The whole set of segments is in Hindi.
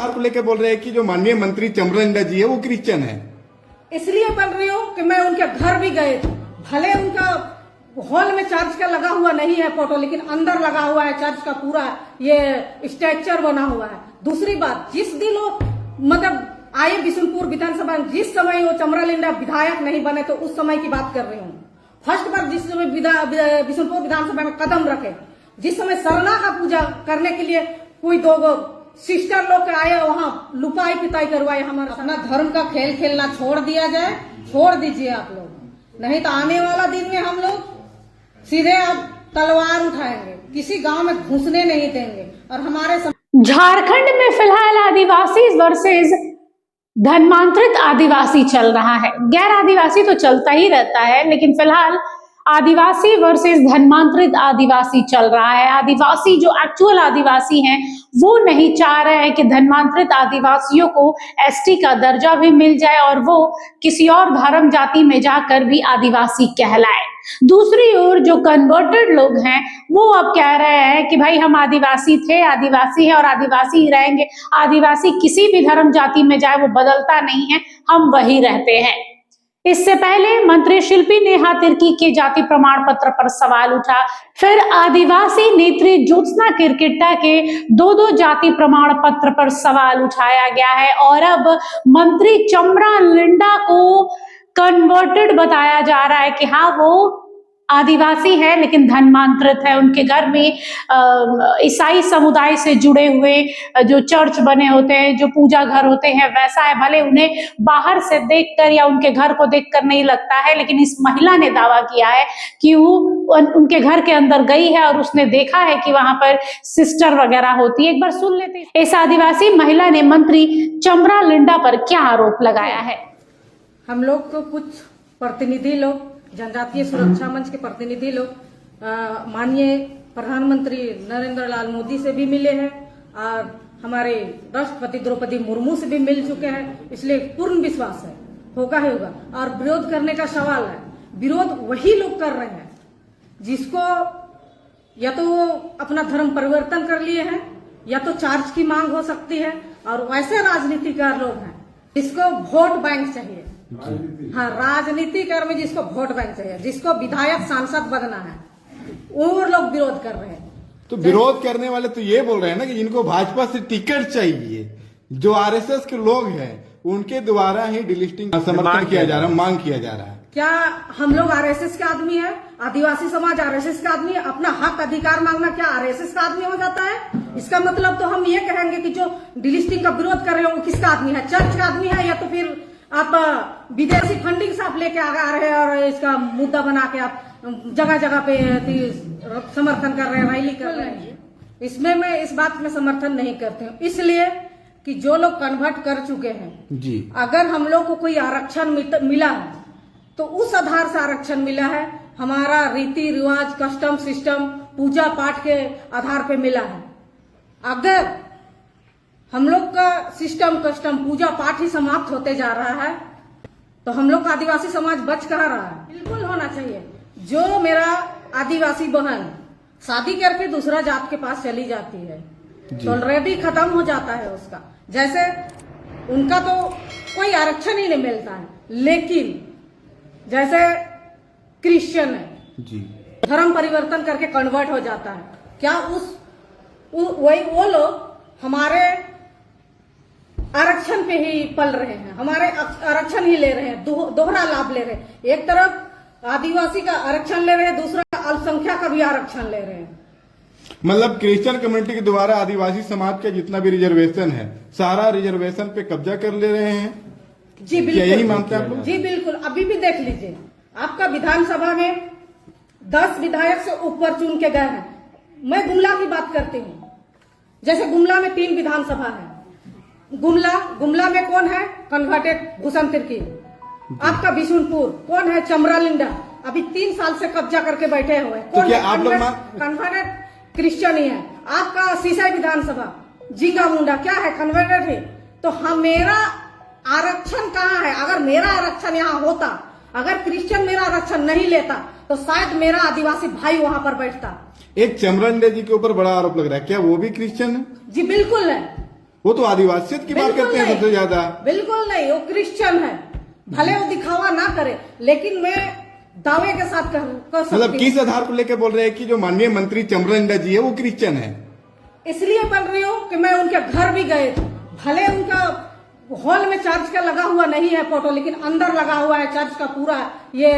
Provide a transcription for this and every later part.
आधार को लेकर बोल रहे हैं कि जो माननीय मंत्री चमरा लिंडा जी है वो क्रिश्चियन है? इसलिए बोल रही हूँ कि मैं उनके घर भी गए थे, भले उनका हॉल में चर्च का लगा हुआ नहीं है फोटो, लेकिन अंदर लगा हुआ है चर्च का पूरा ये स्ट्रक्चर बना हुआ है। दूसरी बात, जिस दिन वो मतलब आए बिशुनपुर विधानसभा, जिस समय वो चमरा लिंडा विधायक नहीं बने, तो उस समय की बात कर रही हूँ। फर्स्ट बार जिस समय बिशुनपुर विधानसभा में कदम रखे, जिस समय सरना का पूजा करने के लिए कोई दो सिस्टर लोग आए, वहाँ लुपाई पिटाई करवाए। हमारा अपना धर्म का खेल खेलना छोड़ दिया जाए, छोड़ दीजिए आप लोग, नहीं तो आने वाला दिन में हम लोग सीधे अब तलवार उठाएंगे, किसी गांव में घुसने नहीं देंगे। और हमारे झारखंड में फिलहाल आदिवासी वर्सेस धर्मांतरित आदिवासी चल रहा है। गैर आदिवासी तो चलता ही रहता है, लेकिन फिलहाल आदिवासी वर्सेस धर्मांतरित आदिवासी चल रहा है। आदिवासी जो एक्चुअल आदिवासी हैं वो नहीं चाह रहे हैं कि धर्मांतरित आदिवासियों को एसटी का दर्जा भी मिल जाए और वो किसी और धर्म जाति में जाकर भी आदिवासी कहलाए। दूसरी ओर जो कन्वर्टेड लोग हैं वो अब कह रहे हैं कि भाई हम आदिवासी थे, आदिवासी हैं और आदिवासी ही रहेंगे। आदिवासी किसी भी धर्म जाति में जाए वो बदलता नहीं है, हम वही रहते हैं। इससे पहले मंत्री शिल्पी नेहा तिर्की के जाति प्रमाण पत्र पर सवाल उठा, फिर आदिवासी नेत्री ज्योत्सना किरकिट्टा के दो जाति प्रमाण पत्र पर सवाल उठाया गया है और अब मंत्री चमरा लिंडा को कन्वर्टेड बताया जा रहा है कि हाँ वो आदिवासी है लेकिन धर्मांतरित है। उनके घर में ईसाई समुदाय से जुड़े हुए जो चर्च बने होते हैं, जो पूजा घर होते हैं, वैसा है। भले उन्हें बाहर से देखकर या उनके घर को देखकर नहीं लगता है, लेकिन इस महिला ने दावा किया है कि वो उनके घर के अंदर गई है और उसने देखा है कि वहां पर सिस्टर वगैरह होती है। एक बार सुन लेते हैं इस आदिवासी महिला ने मंत्री चमरा लिंडा पर क्या आरोप लगाया है। हम लोग को कुछ प्रतिनिधि लोग, जनजातीय सुरक्षा मंच के प्रतिनिधि लोग माननीय प्रधानमंत्री नरेंद्र लाल मोदी से भी मिले हैं और हमारे राष्ट्रपति द्रौपदी मुर्मू से भी मिल चुके हैं। इसलिए पूर्ण विश्वास है होगा ही होगा। और विरोध करने का सवाल है, विरोध वही लोग कर रहे हैं जिसको या तो वो अपना धर्म परिवर्तन कर लिए हैं या तो चार्ज की मांग हो सकती है, और वैसे राजनीतिकार लोग हैं जिसको वोट बैंक चाहिए। हाँ, राजनीतिकार में जिसको वोट बैंक चाहिए, जिसको विधायक सांसद बनना है, वो लोग विरोध कर रहे हैं। तो विरोध करने वाले तो ये बोल रहे हैं ना कि जिनको भाजपा से टिकट चाहिए, जो आरएसएस के लोग हैं, उनके द्वारा ही डिलिस्टिंग समर्थन किया जा रहा है, मांग किया जा रहा है। क्या हम लोग आरएसएस के आदमी है? आदिवासी समाज आरएसएस का आदमी है? अपना हक अधिकार मांगना क्या आरएसएस का आदमी हो जाता है? इसका मतलब तो हम ये कहेंगे कि जो डिलिस्टिंग का विरोध कर रहे हो वो किसका आदमी है? चर्च का आदमी है, या तो फिर आप विदेशी फंडिंग से आप लेके आ रहे हैं और इसका मुद्दा बना के आप जगह जगह पे समर्थन कर रहे हैं, रैली कर रहे हैं। इसमें मैं इस बात में समर्थन नहीं करती हूँ, इसलिए कि जो लोग कन्वर्ट कर चुके हैं जी, अगर हम लोग को कोई आरक्षण मिला है तो उस आधार से आरक्षण मिला है। हमारा रीति रिवाज, कस्टम सिस्टम, पूजा पाठ के आधार पे मिला है। अगर हम लोग का सिस्टम, कस्टम, पूजा पाठ ही समाप्त होते जा रहा है तो हम लोग का आदिवासी समाज बच कहाँ रहा है? बिल्कुल होना चाहिए। जो मेरा आदिवासी बहन शादी करके दूसरा जात के पास चली जाती है तो ऑलरेडी खत्म हो जाता है उसका, जैसे उनका तो कोई आरक्षण ही नहीं मिलता है। लेकिन जैसे क्रिश्चियन है जी, धर्म परिवर्तन करके कन्वर्ट हो जाता है, क्या वो लोग हमारे आरक्षण पे ही पल रहे हैं, हमारे आरक्षण ही ले रहे हैं, दोहरा लाभ ले रहे हैं। एक तरफ आदिवासी का आरक्षण ले रहे हैं, दूसरा अल्पसंख्यक का भी आरक्षण ले रहे हैं। मतलब क्रिश्चियन कम्युनिटी के द्वारा आदिवासी समाज का जितना भी रिजर्वेशन है, सारा रिजर्वेशन पे कब्जा कर ले रहे हैं जी। बिल्कुल, यही मानते हैं आप लोग? जी बिल्कुल। अभी भी देख लीजिए, आपका विधानसभा में 10 विधायक से ऊपर चुन के गए हैं। मैं गुमला की बात करती हूँ, जैसे गुमला में 3 विधानसभा है। गुमला में कौन है? कन्वर्टेड भूषण तिर्की। आपका बिशुनपुर कौन है? चमरा लिंडा, अभी 3 साल से कब्जा करके बैठे हुए हैं। तो क्या आप लोग कन्वर्टेड क्रिश्चियन ही है। आपका सीसाई विधानसभा जिंगा मुंडा क्या है? कन्वर्टेड है। तो मेरा आरक्षण कहाँ है? अगर मेरा आरक्षण यहाँ होता, अगर क्रिश्चियन मेरा आरक्षण नहीं लेता तो शायद मेरा आदिवासी भाई वहां पर बैठता। एक चमरा लिंडा जी के ऊपर बड़ा आरोप लग रहा है, क्या वो भी क्रिश्चियन है? जी बिल्कुल है। वो तो आदिवासियत की बात बिल्कुल करते हैं नहीं। सबसे ज्यादा। बिल्कुल नहीं, वो क्रिश्चियन है, भले वो दिखावा ना करे, लेकिन मैं दावे के साथ कर सकती मतलब हूँ। किस आधार को लेकर बोल रहे हैं कि जो माननीय मंत्री चमरंडा जी है वो क्रिश्चियन है? इसलिए बोल रही हूँ कि मैं उनके घर भी गए थे, भले उनका हॉल में चर्च का लगा हुआ नहीं है फोटो, लेकिन अंदर लगा हुआ है चर्च का पूरा ये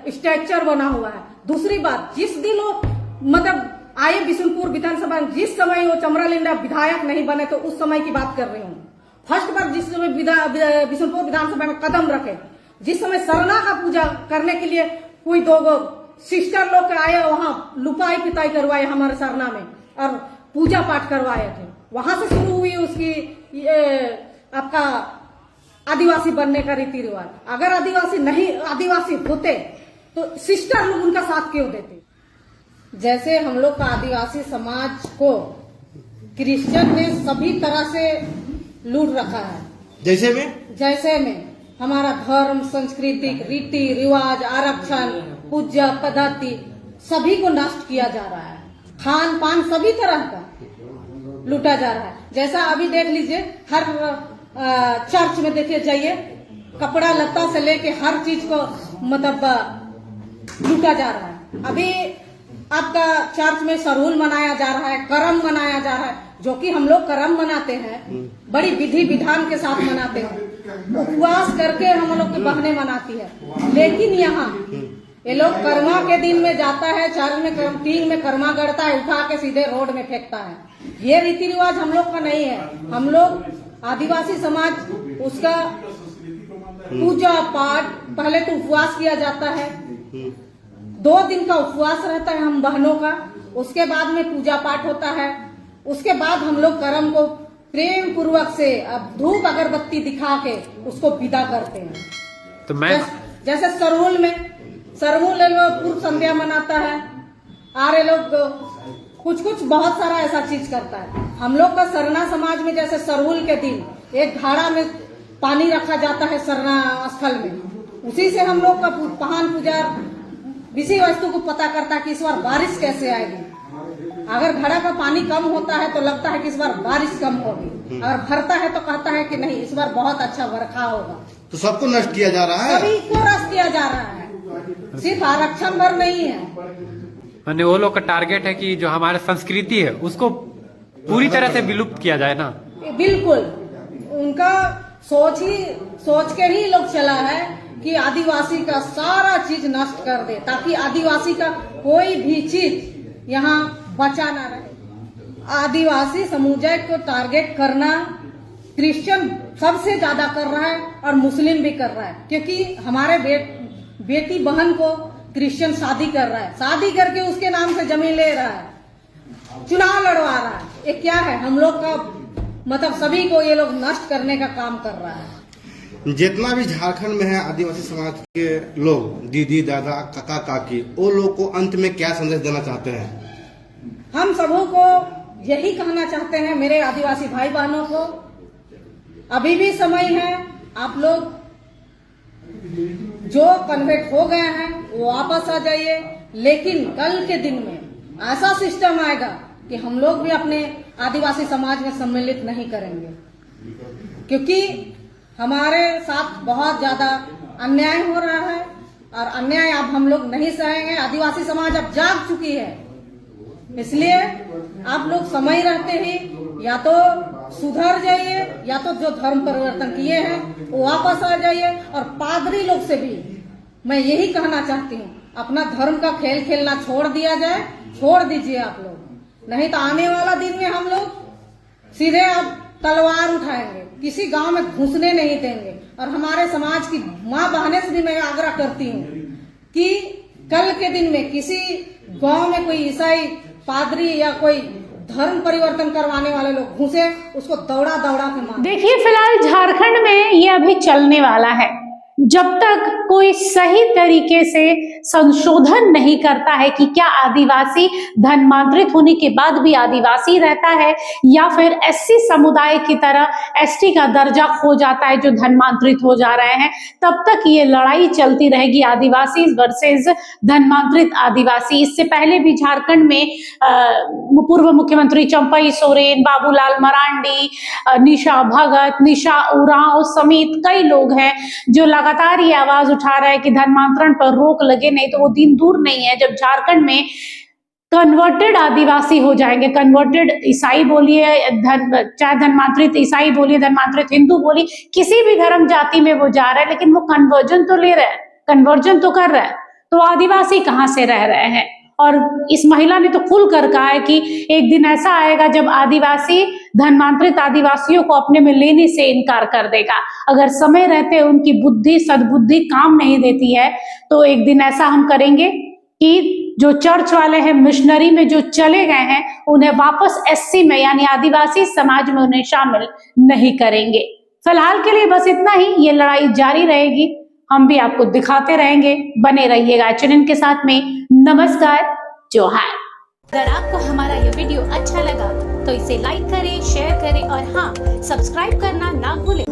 स्ट्रक्चर बना हुआ है। दूसरी बात, जिस दिन वो मतलब आए बिशुनपुर विधानसभा में, जिस समय वो चमरालिंडा विधायक नहीं बने, तो उस समय की बात कर रही हूँ। फर्स्ट बार जिस समय बिशुनपुर विधानसभा में कदम रखे, जिस समय सरना का पूजा करने के लिए कोई दो सिस्टर लोग आए, वहां लुपाई पिटाई करवाए हमारे सरना में और पूजा पाठ करवाए थे। वहां से शुरू हुई उसकी आपका आदिवासी बनने का रीति रिवाज। अगर आदिवासी होते तो सिस्टर लोग उनका साथ क्यों देते? जैसे हम लोग का आदिवासी समाज को क्रिश्चियन ने सभी तरह से लूट रखा है। जैसे में हमारा धर्म, संस्कृति, रीति रिवाज, आरक्षण, पूजा पद्धति सभी को नष्ट किया जा रहा है। खान पान सभी तरह का लूटा जा रहा है। जैसा अभी देख लीजिए, हर चर्च में देखिए जाइए, कपड़ा लत्ता से लेके हर चीज को मतलब लूटा जा रहा है। अभी आपका चर्च में सरूल मनाया जा रहा है, करम मनाया जा रहा है, जो कि हम लोग करम मनाते हैं, बड़ी विधि विधान के साथ मनाते हैं, उपवास करके हम लोग की बहनें मनाती है। लेकिन यहाँ ये लोग कर्मा के दिन में जाता है, चर्च में टीन में कर्मा गड़ता है, उठा के सीधे रोड में फेंकता है। ये रीति रिवाज हम लोग का नहीं है। हम लोग आदिवासी समाज, उसका पूजा पाठ, पहले तो उपवास किया जाता है, 2 दिन का उपवास रहता है हम बहनों का, उसके बाद में पूजा पाठ होता है, उसके बाद हम लोग कर्म को प्रेम पूर्वक से अब धूप अगरबत्ती दिखा के उसको विदा करते हैं। तो मैं जैसे सरहुल लोग पूर्व संध्या मनाता है, आरे लोग कुछ बहुत सारा ऐसा चीज करता है। हम लोग का सरना समाज में जैसे सरहुल के दिन एक घड़ा में पानी रखा जाता है सरना स्थल में, उसी से हम लोग का पहान पूजा विषय वस्तु को पता करता है कि इस बार बारिश कैसे आएगी। अगर घड़ा का पानी कम होता है तो लगता है कि इस बार बारिश कम होगी, अगर भरता है तो कहता है कि नहीं इस बार बहुत अच्छा बरखा होगा। तो सबको नष्ट किया जा रहा है, सभी को नष्ट किया जा रहा है, सिर्फ आरक्षण भर नहीं है। मैंने वो लोग का टारगेट है कि जो हमारे संस्कृति है उसको पूरी तरह से विलुप्त किया जाए ना। बिल्कुल, उनका सोच के ही लोग चला है कि आदिवासी का सारा चीज नष्ट कर दे, ताकि आदिवासी का कोई भी चीज यहाँ बचा ना रहे। आदिवासी समुदाय को टारगेट करना क्रिश्चियन सबसे ज्यादा कर रहा है और मुस्लिम भी कर रहा है, क्योंकि हमारे बेटी बहन को क्रिश्चियन शादी कर रहा है, शादी करके उसके नाम से जमीन ले रहा है, चुनाव लड़वा रहा है। ये क्या है? हम लोग का मतलब सभी को ये लोग नष्ट करने का काम कर रहा है। जितना भी झारखंड में है आदिवासी समाज के लोग, दीदी दादा काका काकी, वो लोग को अंत में क्या संदेश देना चाहते हैं? हम सबों को यही कहना चाहते हैं, मेरे आदिवासी भाई बहनों को, अभी भी समय है, आप लोग जो कन्वर्ट हो गए हैं वो वापस आ जाइए। लेकिन कल के दिन में ऐसा सिस्टम आएगा कि हम लोग भी अपने आदिवासी समाज में सम्मिलित नहीं करेंगे, क्योंकि हमारे साथ बहुत ज्यादा अन्याय हो रहा है और अन्याय अब हम लोग नहीं सहेंगे। आदिवासी समाज अब जाग चुकी है, इसलिए आप लोग समय रहते ही या तो सुधर जाइए या तो जो धर्म परिवर्तन किए हैं वो वापस आ जाइए। और पादरी लोग से भी मैं यही कहना चाहती हूँ, अपना धर्म का खेल खेलना छोड़ दिया जाए, छोड़ दीजिए आप लोग, नहीं तो आने वाला दिन में हम लोग सीधे अब तलवार उठाएंगे, किसी गांव में घुसने नहीं देंगे। और हमारे समाज की माँ बहने से भी मैं आग्रह करती हूँ कि कल के दिन में किसी गांव में कोई ईसाई पादरी या कोई धर्म परिवर्तन करवाने वाले लोग घुसे, उसको दौड़ा दौड़ा के मार। देखिए, फिलहाल झारखंड में ये अभी चलने वाला है। जब तक कोई सही तरीके से संशोधन नहीं करता है कि क्या आदिवासी धर्मांतरित होने के बाद भी आदिवासी रहता है या फिर एससी समुदाय की तरह एसटी का दर्जा खो जाता है जो धर्मांतरित हो जा रहे हैं, तब तक ये लड़ाई चलती रहेगी, आदिवासी वर्सेस धर्मांतरित आदिवासी। इससे पहले भी झारखंड में पूर्व मुख्यमंत्री चंपई सोरेन, बाबूलाल मरांडी, निशा भगत, निशा उरांव समेत कई लोग हैं जो लगातार ये आवाज उठा रहे हैं कि धर्मांतरण पर रोक लगे, नहीं तो वो दिन दूर नहीं है जब झारखंड में कन्वर्टेड आदिवासी हो जाएंगे। कन्वर्टेड ईसाई बोलिए, चाहे धर्मांतरित ईसाई बोलिए, धर्मांतरित हिंदू बोलिए, किसी भी धर्म जाति में वो जा रहे हैं, लेकिन वो कन्वर्जन तो ले रहे हैं, कन्वर्जन तो कर रहे हैं, तो आदिवासी कहां से रह रहे हैं। और इस महिला ने तो खुल कर कहा है कि एक दिन ऐसा आएगा जब आदिवासी धर्मांतरित आदिवासियों को अपने में लेने से इनकार कर देगा। अगर समय रहते उनकी बुद्धि सद्बुद्धि काम नहीं देती है तो एक दिन ऐसा हम करेंगे कि जो चर्च वाले हैं, मिशनरी में जो चले गए हैं, उन्हें वापस एससी में यानी आदिवासी समाज में उन्हें शामिल नहीं करेंगे। फिलहाल के लिए बस इतना ही, ये लड़ाई जारी रहेगी, हम भी आपको दिखाते रहेंगे, बने रहिएगा चैनल के साथ में। नमस्कार, जोहार। अगर आपको हमारा ये वीडियो अच्छा लगा तो इसे लाइक करें, शेयर करें और हाँ, सब्सक्राइब करना ना भूलें।